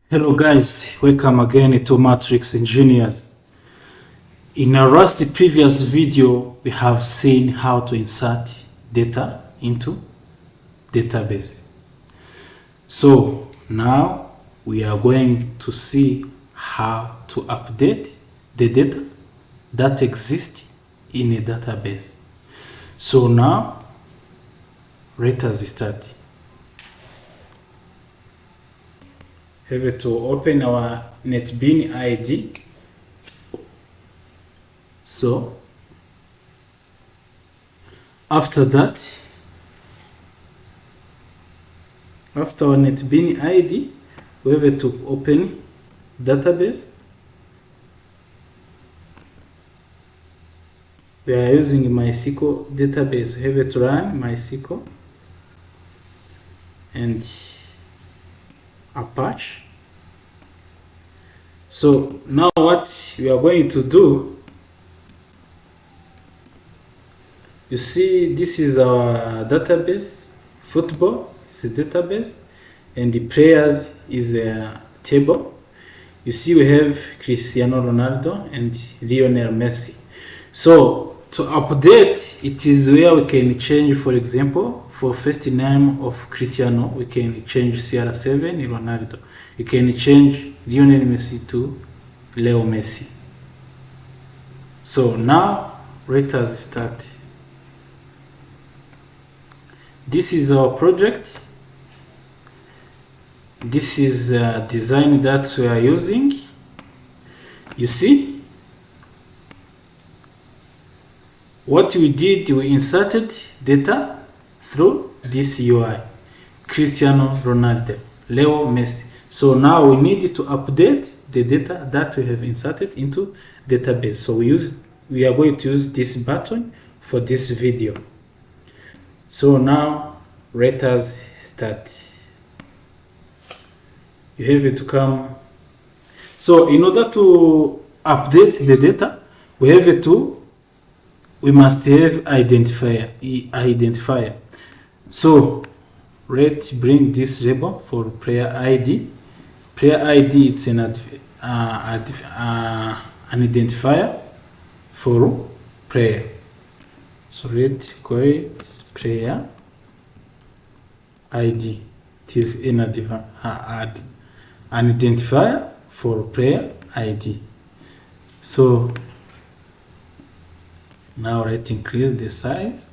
Hello guys, welcome again to Matrix Engineers. In our last previous video, we have seen how to insert data into database. So now we are going to see how to update the data that exists in a database. So now let us start. Have to open our NetBeans ID. So after that, after our NetBeans ID, we have to open database. We are using MySQL database. We have to run MySQL and Apache. So now what we are going to do, you see this is our database. Football is a database and the players is a table. You see we have Cristiano Ronaldo and Lionel Messi. So to update, it is where we can change, for example, for first name of Cristiano, we can change CR7 Ronaldo. You can change Lionel Messi to Leo Messi. So now let us start. This is our project. This is the design that we are using. You see, what we did, we inserted data through this UI. Cristiano Ronaldo, Leo Messi. So now we need to update the data that we have inserted into database. So we are going to use this button for this video. So now let us start. You have to come. So in order to update the data, we must have identifier. So let's bring this label for player ID. Player ID, it's an identifier for player. So let's call it player ID. It is an identifier for player ID. So now let's increase the size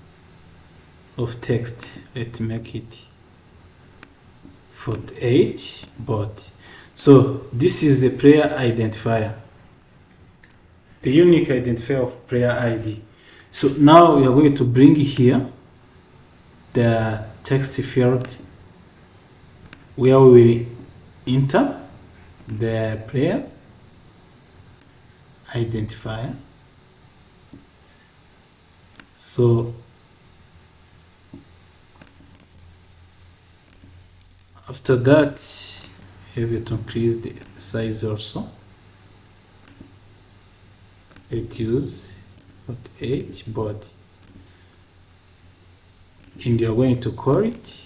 of text. Let's make it 48 baud. So this is the player identifier, the unique identifier of player ID. So now we are going to bring here the text field where we will enter the player identifier. So after that, you have to increase the size also. Let's use 48 baud. And you are going to call it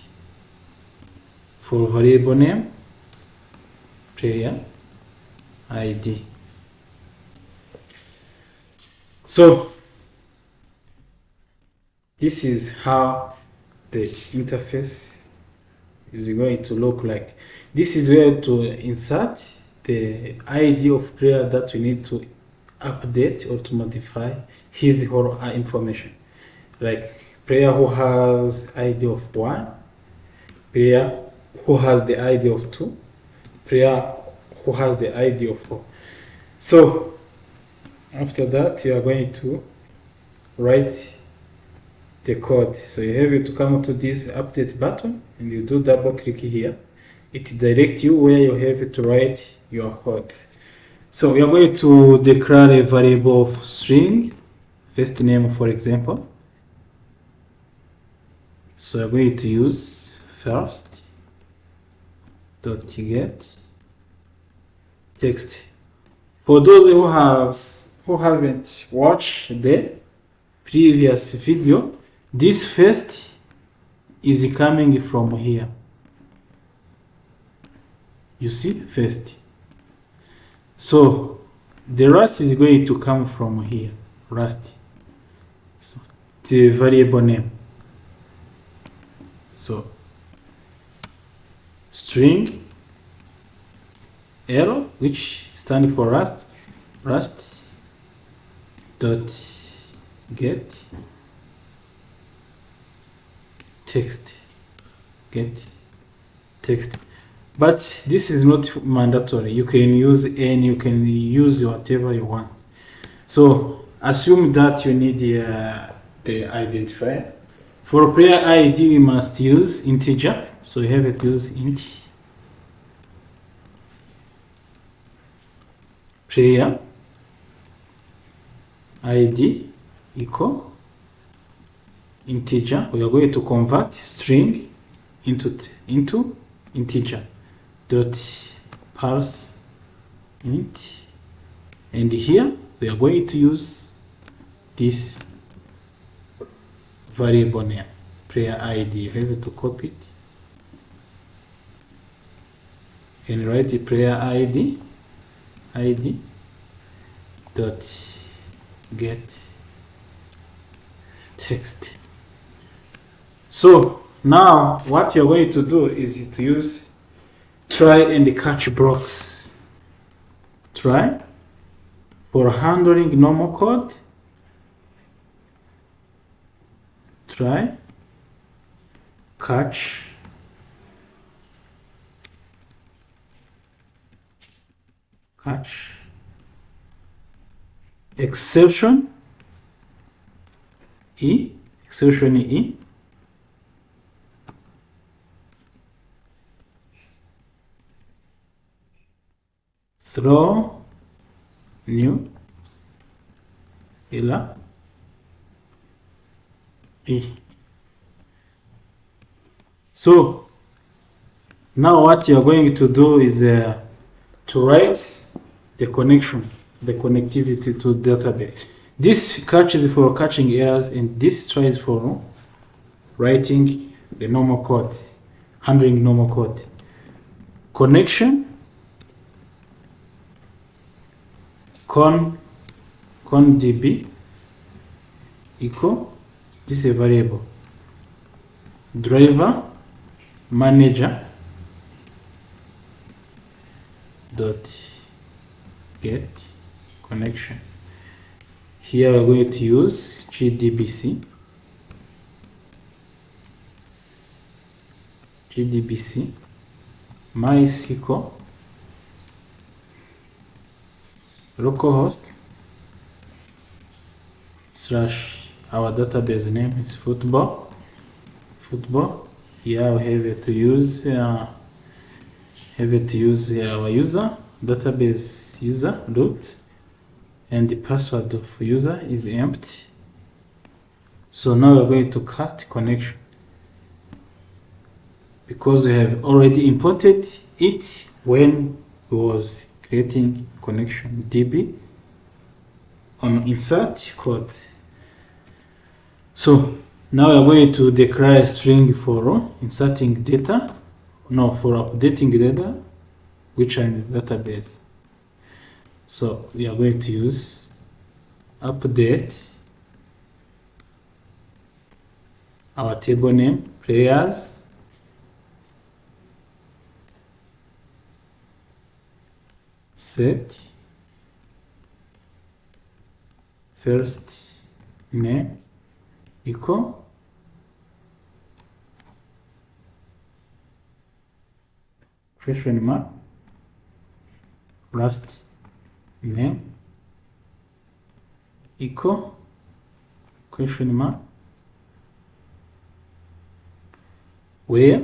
for variable name player ID. So this is how the interface is going to look like. This is where to insert the ID of player that we need to update or to modify his or her information. Like player who has ID of 1, player who has the ID of 2, player who has the ID of 4. So after that, you are going to write the code. So you have to come to this update button and you do double click here. It directs you where you have to write your code. So we are going to declare a variable of string, first name for example. So I'm going to use first dot get text. For those who haven't watched the previous video, this first is coming from here. You see, first. So the rest is going to come from here, rest. So the variable name. So string error, which stands for rust dot get text, but this is not mandatory. You can use any, you can use whatever you want. So assume that you need the identifier. For player ID we must use integer, so we have it use int player ID equal integer. We are going to convert string into integer dot parse int, and here we are going to use this variable name player ID. You have to copy it. You can write the player ID dot get text. So now what you're going to do is to use try and catch blocks. Try for handling normal code. Try catch exception E throw new error E. So now what you're going to do is to write the connectivity to database. This catches for catching errors, and this tries for writing the normal code, handling normal code. Connection con db equal, this is a variable, driver manager dot get connection. Here we're going to use gdbc MySQL localhost / our database name is football. Here we have to use our user database user root, and the password of user is empty. So now we're going to cast connection because we have already imported it when we was creating connection db on insert code. So now we're going to declare a string for inserting data, for updating data which are in the database. So we are going to use update our table name players set first name equal question mark last name equal question mark where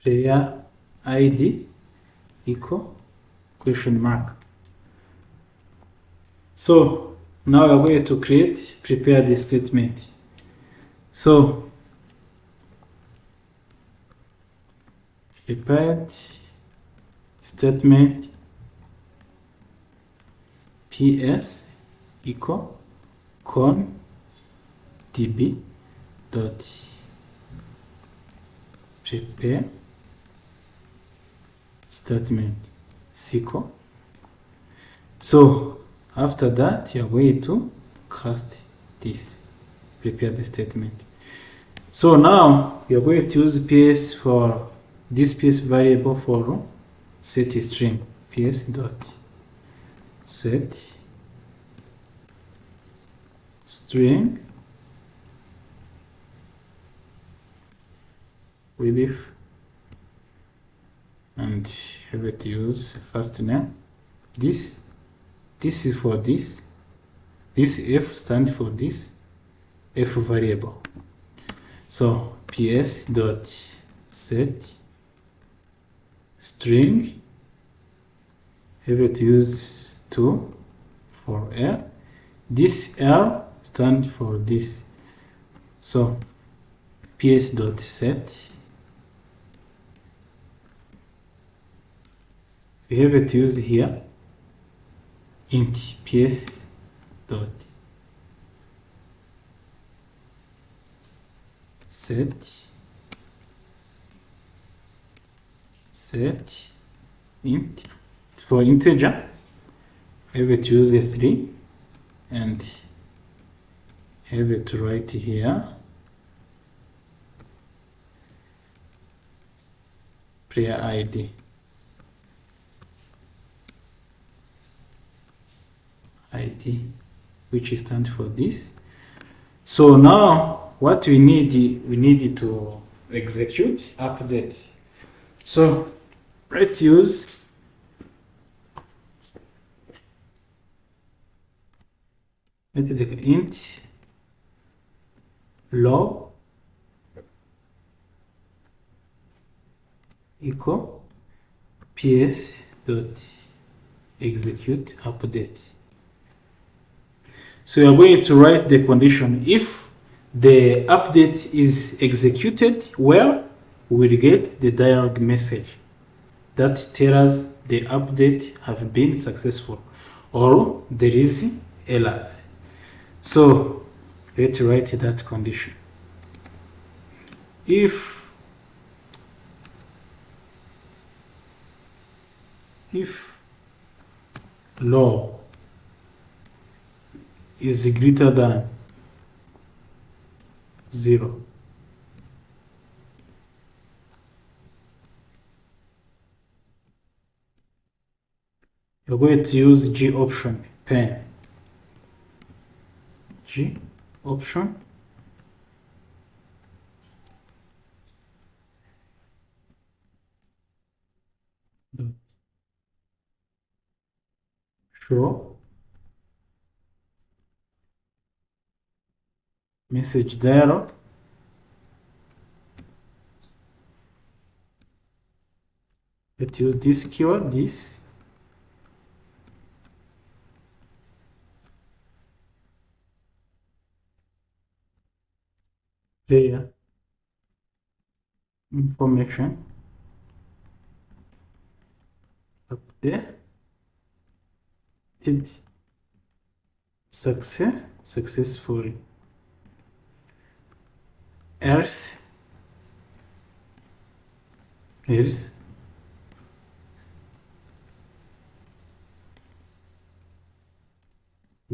player ID equal question mark. So now we're going to prepare the statement. So prepared statement ps equal con db dot prepare statement SQL. So after that, you're going to cast this, prepare the statement. So now you're going to use PS for this PS variable for set string, PS dot set string with and have it use first name. This is for this F stands for this F variable. So PS dot set string, have it use 2 for L. This L stands for this. So PS dot set, we have it used here int PS dot set int for integer, have it use a 3 and have it right here player ID which stands for this. So now what we need to execute update. So let's use int log equal ps dot execute update. So you're going to write the condition. If the update is executed well, we will get the dialog message that tells us the update have been successful, or there is errors. So let's write that condition. If log is greater than 0, you're going to use G option pen. G option dot show message dialog. Let's use this keyword, this player information up there. Did successfully, else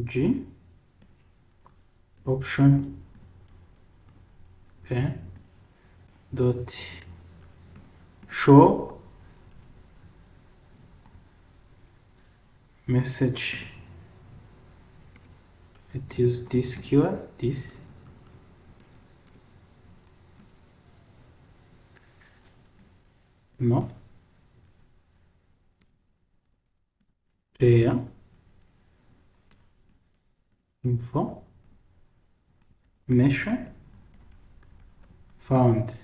G option pen dot show message. Let's use this keyword, this no player info measure found.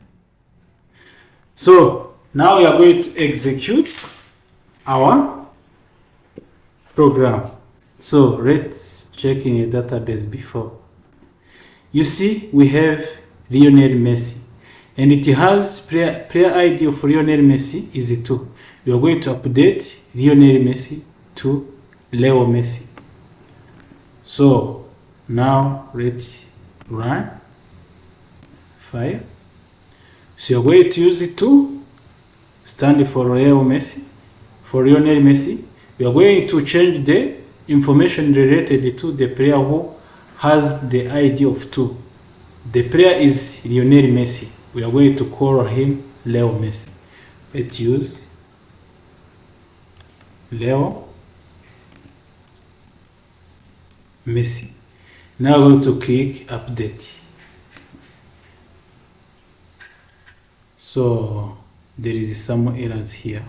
So now we are going to execute our program. So let's check in a database before. You see we have Lionel Messi and it has player ID of Lionel Messi is 2. We are going to update Lionel Messi to Leo Messi. So now let's run file. So you're going to use it to stand for Lionel Messi. We are going to change the information related to the player who has the ID of 2. The player is Lionel Messi. We are going to call him Leo Messi. Let's use Leo Messi. Now I'm going to click update. So there is some errors here.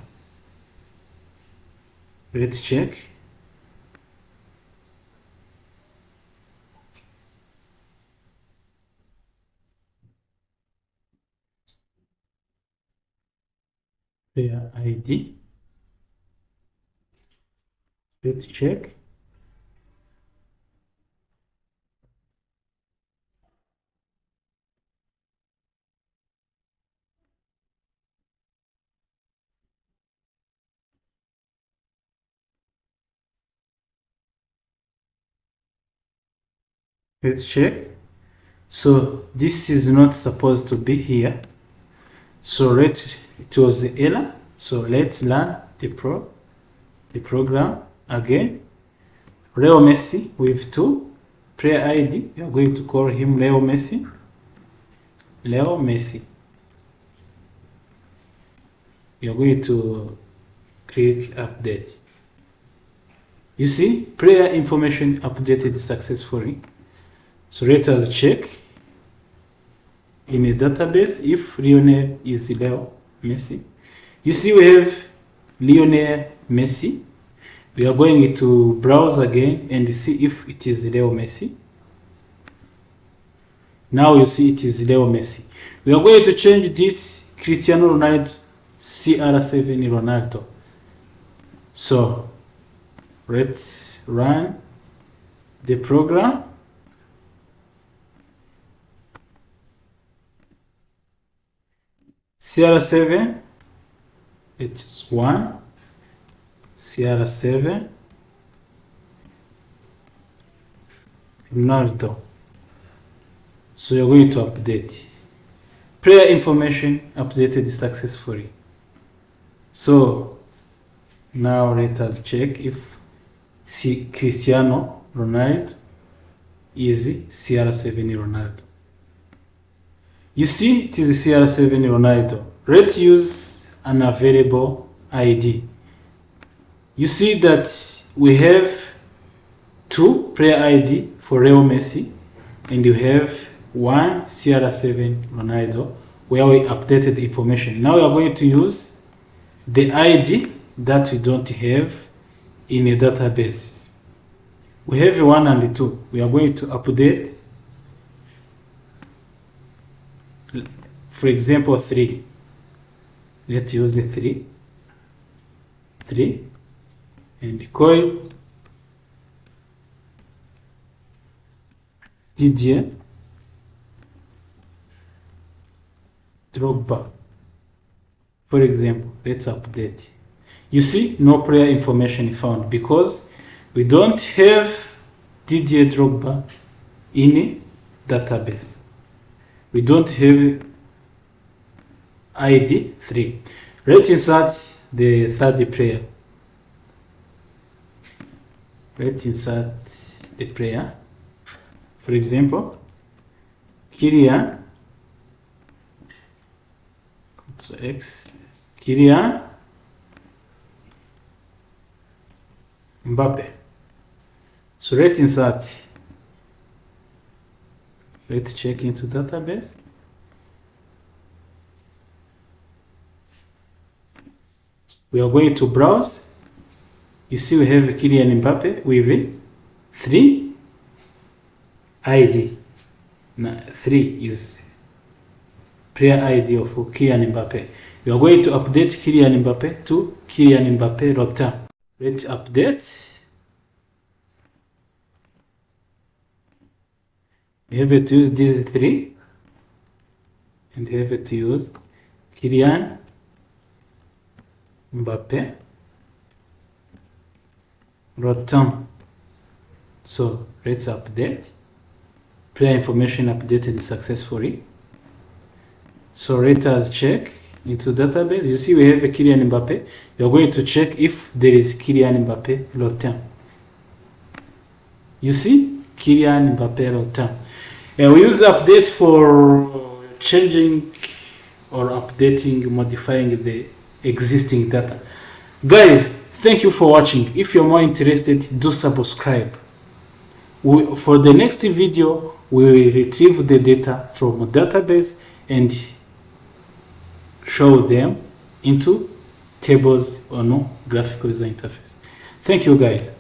Let's check. Player ID. Let's check. Let's check. So this is not supposed to be here. So it was the error. So let's run the program again. Leo Messi with 2 player ID. We are going to call him Leo Messi. Leo Messi. We are going to click update. You see, player information updated successfully. So let us check in a database if Lionel is Leo Messi. You see, we have Lionel Messi. We are going to browse again and see if it is Leo Messi. Now you see it is Leo Messi. We are going to change this Cristiano Ronaldo CR7 Ronaldo. So let's run the program. CR7, it's 1, CR7, Ronaldo. So you're going to update. Player information updated successfully. So now let us check if Cristiano Ronaldo is CR7 Ronaldo. You see, it is CR7 Ronaldo. Let's use an available ID. You see that we have 2 player ID for Leo Messi, and you have 1 CR7 Ronaldo where we updated the information. Now we are going to use the ID that we don't have in a database. We have 1 and 2. We are going to update, for example, 3. Let's use the 3 and call it Didier Drogba. For example, let's update. You see, no player information found because we don't have Didier Drogba in a database. We don't have ID 3. Let's insert the third player. Let's insert the player. For example, Kylian. So Kylian Mbappe. So let's insert. Let's check into database. We are going to browse. You see we have Kylian Mbappe with 3 ID. Now, 3 is player ID of Kylian Mbappe. We are going to update Kylian Mbappe to Kylian Mbappe Rotin. Let's update. We have to use these 3 and we have to use Kylian Mbappe Rotin. So let's update. player information updated successfully. So let us check into database. You see we have a Kylian Mbappe. We are going to check if there is Kylian Mbappe return. You see Kylian Mbappe return. And we use update for changing or updating, modifying the existing data. Guys, thank you for watching. If you're more interested, do subscribe. For the next video, we will retrieve the data from a database and show them into tables or no graphical user interface. Thank you guys.